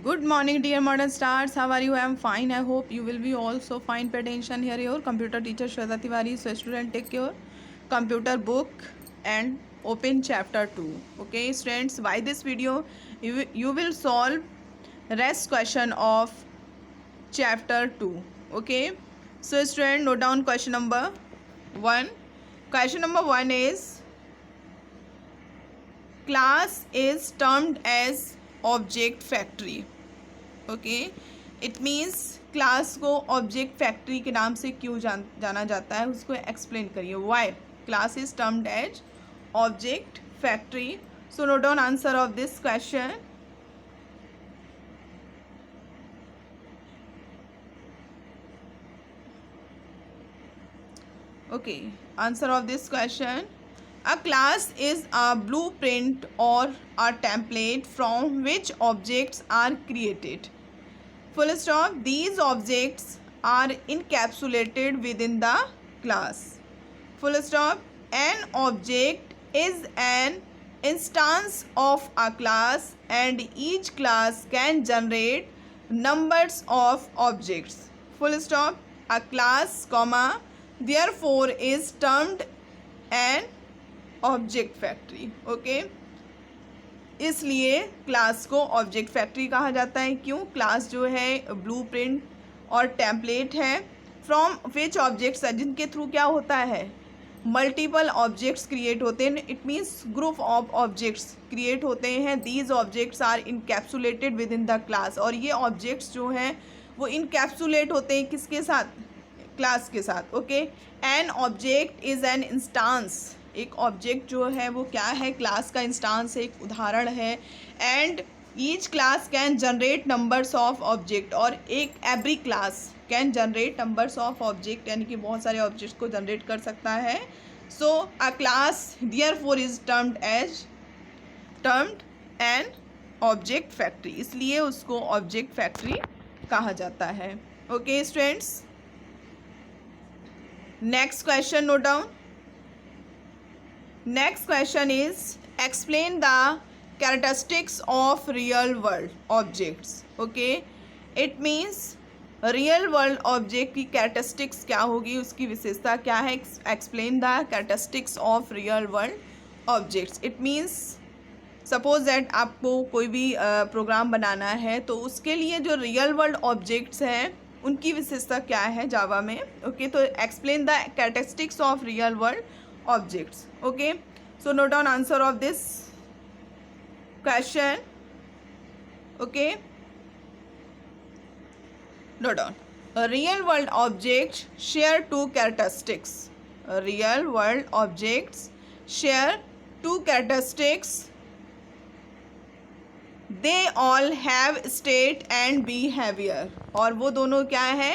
Good morning, dear modern stars. How are you? I am fine. I hope you will be also fine. Pay attention here. Your computer teacher Shweta Tiwari. So, student, take your computer book and open chapter 2. Okay, students. By this video, you will solve rest question of chapter 2. Okay. So, student, note down question number 1. Question number 1 is class is termed as object factory. Okay it means class को object factory के नाम से क्यों जाना जाता है, उसको explain करिए. Why class is termed as object factory. So note down answer of this question. Okay answer of this question. A class is a blueprint or a template from which objects are created. Full stop. These objects are encapsulated within the class. Full stop. An object is an instance of a class and each class can generate numbers of objects. Full stop. A class, comma, therefore is termed an object factory. Okay इसलिए class को object factory कहा जाता है. क्यों? Class जो है blueprint और template है फ्रॉम विच ऑब्जेक्ट्स, जिनके थ्रू क्या होता है, मल्टीपल ऑब्जेक्ट्स क्रिएट होते हैं. It means group of objects create होते हैं. These objects are encapsulated within the class. और ये ऑब्जेक्ट्स जो हैं वो इनकैप्सुलेट होते हैं किसके साथ? क्लास के साथ. Okay an object is an instance. एक ऑब्जेक्ट जो है वो क्या है? क्लास का इंस्टांस, एक उदाहरण है. And each class can generate numbers of object. और एक every class can generate numbers of object, यानी कि बहुत सारे ऑब्जेक्ट्स को जनरेट कर सकता है. So a class therefore is termed an object factory. इसलिए उसको ऑब्जेक्ट फैक्ट्री कहा जाता है. Okay students, next question note down. Next question is explain the characteristics of real world objects. Okay, it means real world object की characteristics क्या होगी, उसकी विशेषता क्या है. Explain the characteristics of real world objects. It means suppose that आपको कोई भी प्रोग्राम बनाना है तो उसके लिए जो रियल वर्ल्ड ऑब्जेक्ट्स हैं उनकी विशेषता क्या है जावा में. ओके तो explain the characteristics of real world objects. Okay, so note down answer of this question. Okay, note down. A real world objects share two characteristics. A real world objects share two characteristics. They all have state and behavior. और वो दोनों क्या है?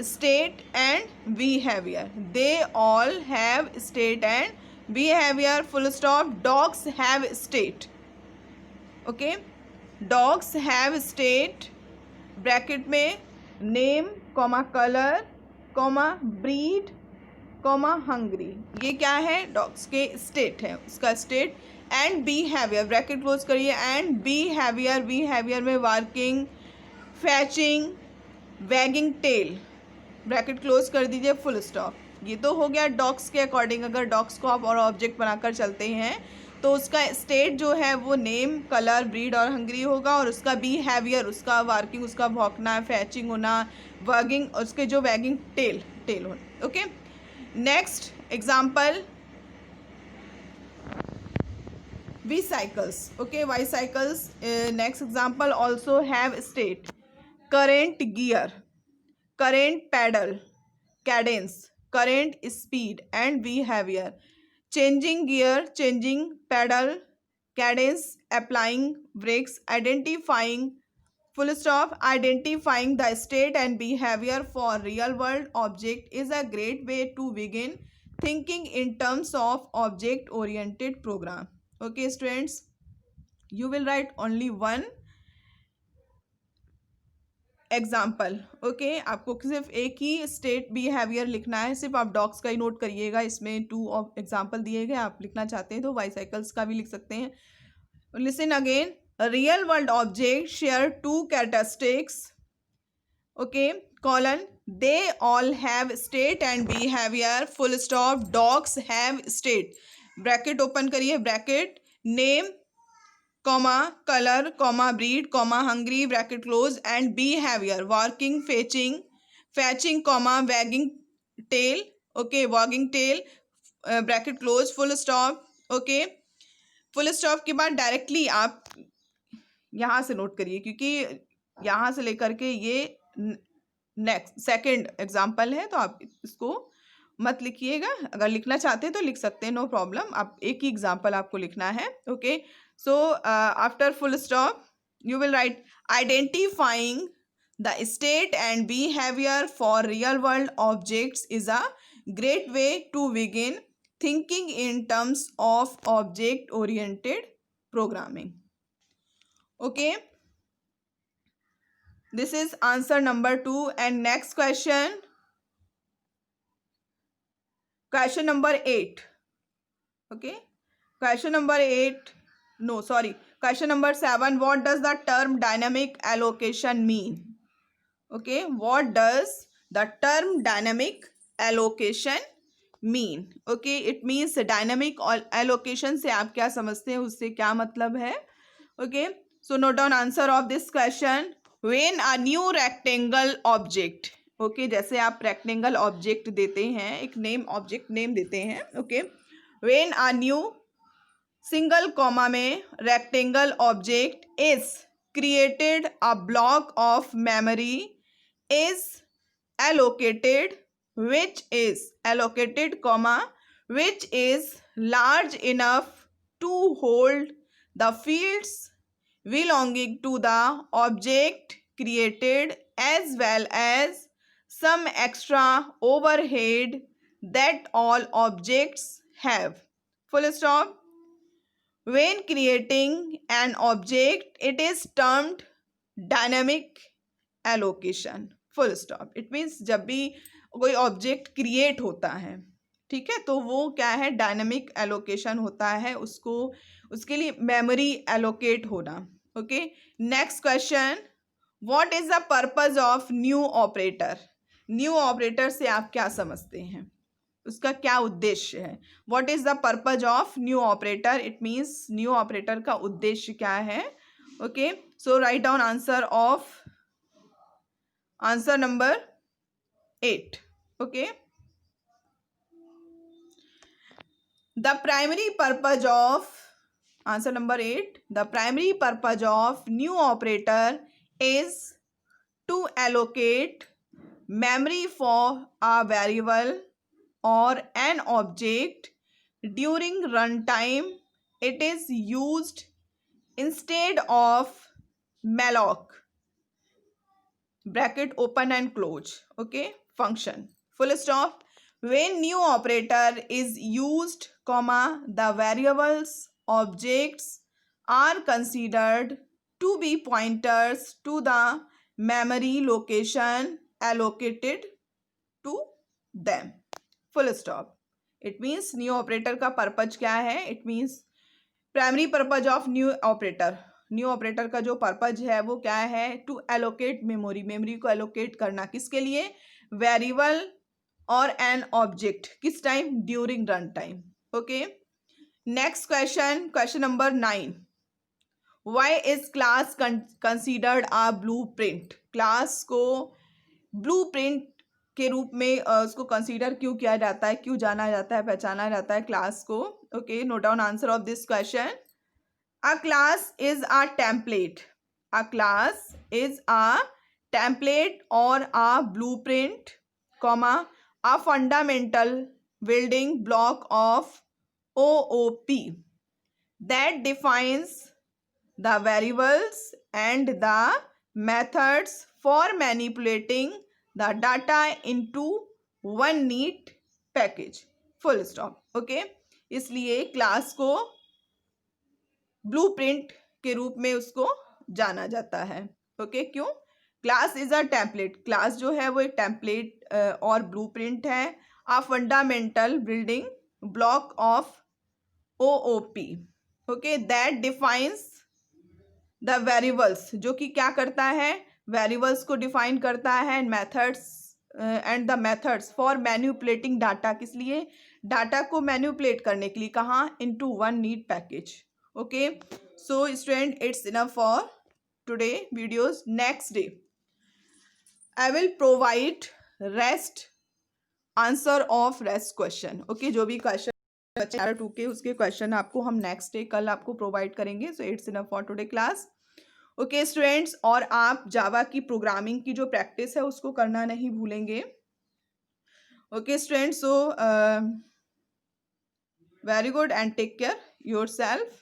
State and behavior. They all have state and behavior. Full stop. Dogs have state. Okay, dogs have state. Bracket में name comma colour comma breed comma hungry. ये क्या है? Dogs के स्टेट है, उसका state. And behaviour bracket close करिए. And behaviour में working, fetching, wagging tail bracket close कर दीजिए. Full stop. ये तो हो गया डॉग्स के अकॉर्डिंग. अगर डॉग्स को आप और ऑब्जेक्ट बनाकर चलते हैं तो उसका स्टेट जो है वो नेम, कलर, ब्रीड और हंग्री होगा. और उसका बिहेवियर, उसका वर्किंग, उसका भौंकना, फैचिंग होना, वर्गिंग, उसके जो वैगिंग टेल होना. Okay next example bicycles. Okay, bicycles. Next example also have state. Current gear, current pedal, cadence, current speed and behavior. Changing gear, changing pedal, cadence, applying brakes, identifying, full stop. Identifying the state and behavior for real world object is a great way to begin thinking in terms of object oriented program. Okay students, you will write only one example. Okay आपको सिर्फ एक ही state behaviour लिखना है. सिर्फ आप dogs का ही note करिएगा. इसमें 2 एग्जाम्पल दिए गए. आप लिखना चाहते हैं तो बाईसाइकिल्स का भी लिख सकते हैं. Listen again. real world objects share two characteristics. Okay, colon, they all have state and behavior, full stop. Dogs have state, bracket open करिए, bracket, name, comma, color, comma, breed, comma, hungry, bracket close, and behavior, walking, fetching, comma, wagging tail. Okay, wagging tail, bracket close, full stop. Okay, full stop के बाद directly आप यहाँ से note करिए, क्योंकि यहाँ से लेकर के ये नेक्स्ट सेकंड एग्जाम्पल है, तो आप इसको मत लिखिएगा. अगर लिखना चाहते हैं तो लिख सकते हैं, नो प्रॉब्लम. आप एक ही एग्जाम्पल आपको लिखना है. Okay, so after full stop you will write identifying the state and behavior for real world objects is a great way to begin thinking in terms of object oriented programming. Okay, this is answer number 2. And next question, question number 8. Okay, question number 8, no sorry, question number 7. What does the term dynamic allocation mean? Okay, what does the term dynamic allocation mean? Okay, it means dynamic allocation से आप क्या समझते हैं, उससे क्या मतलब है. Okay, so note down answer of this question. When a new rectangle object, okay, जैसे आप rectangle object देते हैं, एक name object name देते हैं. Okay, when a new single comma में rectangle object is created, a block of memory is allocated, which is allocated, comma, which is large enough to hold the fields belonging to the object created as well as some extra overhead that all objects have. Full stop. When creating an object, it is termed dynamic allocation. Full stop. It means जब भी कोई object create होता है, ठीक है, तो वो क्या है, डायनामिक एलोकेशन होता है. उसको उसके लिए मेमोरी एलोकेट होना. Okay, next question. What is the purpose of new operator? New operator से आप क्या समझते हैं, उसका क्या उद्देश्य है? What is the purpose of new operator? It means new operator का उद्देश्य क्या है. Okay, so write down answer of answer number 8. Okay, the primary purpose of answer number 8, the primary purpose of new operator is to allocate memory for a variable or an object during runtime. It is used instead of malloc, bracket open and close. Okay, function, full stop. When new operator is used, comma, the variables objects are considered to be pointers to the memory location allocated to them. Full stop. It means new operator का purpose क्या है? It means primary purpose of new operator. New operator का जो purpose है वो क्या है? To allocate memory, memory को एलोकेट करना. किसके लिए? वेरिएबल और एन ऑब्जेक्ट. किस time? During run time. Okay, next question, question number 9. Why is class considered a blueprint? Class को ब्लूप्रिंट के रूप में उसको कंसीडर क्यों किया जाता है, क्यों जाना जाता है, पहचाना जाता है क्लास को? Okay, note down answer of this question. A class is a template. A class is a template or a blueprint, comma, a fundamental building block of OOP that defines the variables and the methods for manipulating the data into one neat package. Full stop. Okay, इसलिए class को blueprint के रूप में उसको जाना जाता है. Okay, क्यों? Class is a template. Class जो है वो एक टेम्पलेट और ब्लूप्रिंट है. A fundamental building block of OOP. Okay, that defines the variables, जो कि क्या करता है, वेरिएबल्स को डिफाइन करता है, and the methods for manipulating data, किस लिए, डाटा को मैन्युपुलेट करने के लिए, कहाँ, into one neat package. Okay, so student, it's enough for today videos. Next day I will provide rest answer of rest question. Okay, जो भी question chapter 2 के उसके क्वेश्चन आपको हम नेक्स्ट डे कल आपको प्रोवाइड करेंगे. So it's enough for today class. Okay students, और आप जावा की प्रोग्रामिंग की जो प्रैक्टिस है उसको करना नहीं भूलेंगे. Okay students, so very good and take care yourself.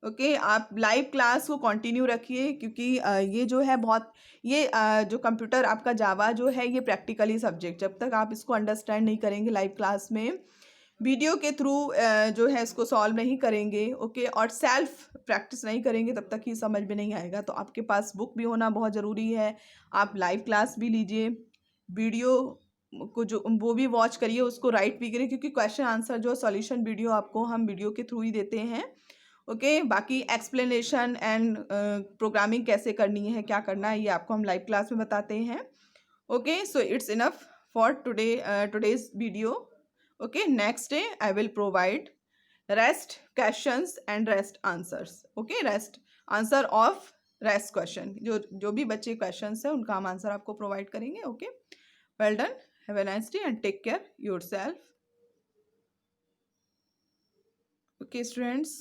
Okay, आप लाइव क्लास को कंटिन्यू रखिए, क्योंकि ये जो है बहुत, ये जो कंप्यूटर आपका जावा जो है ये प्रैक्टिकली सब्जेक्ट, जब तक आप इसको अंडरस्टैंड नहीं करेंगे लाइव क्लास में, वीडियो के थ्रू जो है इसको सॉल्व नहीं करेंगे, ओके, और सेल्फ प्रैक्टिस नहीं करेंगे, तब तक ही समझ में नहीं आएगा. तो आपके पास बुक भी होना बहुत ज़रूरी है. आप लाइव क्लास भी लीजिए, वीडियो को जो वो भी वॉच करिए, उसको राइट भी करिए, क्योंकि क्वेश्चन आंसर जो सॉल्यूशन वीडियो आपको हम वीडियो के थ्रू ही देते हैं. ओके, बाकी एक्सप्लेनेशन एंड प्रोग्रामिंग कैसे करनी है, क्या करना है, ये आपको हम लाइव क्लास में बताते हैं. Okay, so it's enough for today's video. Okay, next day I will provide rest questions and rest answers. Okay, rest answer of rest question, जो भी बच्चे क्वेश्चंस हैं उनका हम आंसर आपको प्रोवाइड करेंगे. Okay, well done, have a nice day and take care yourself. Okay students.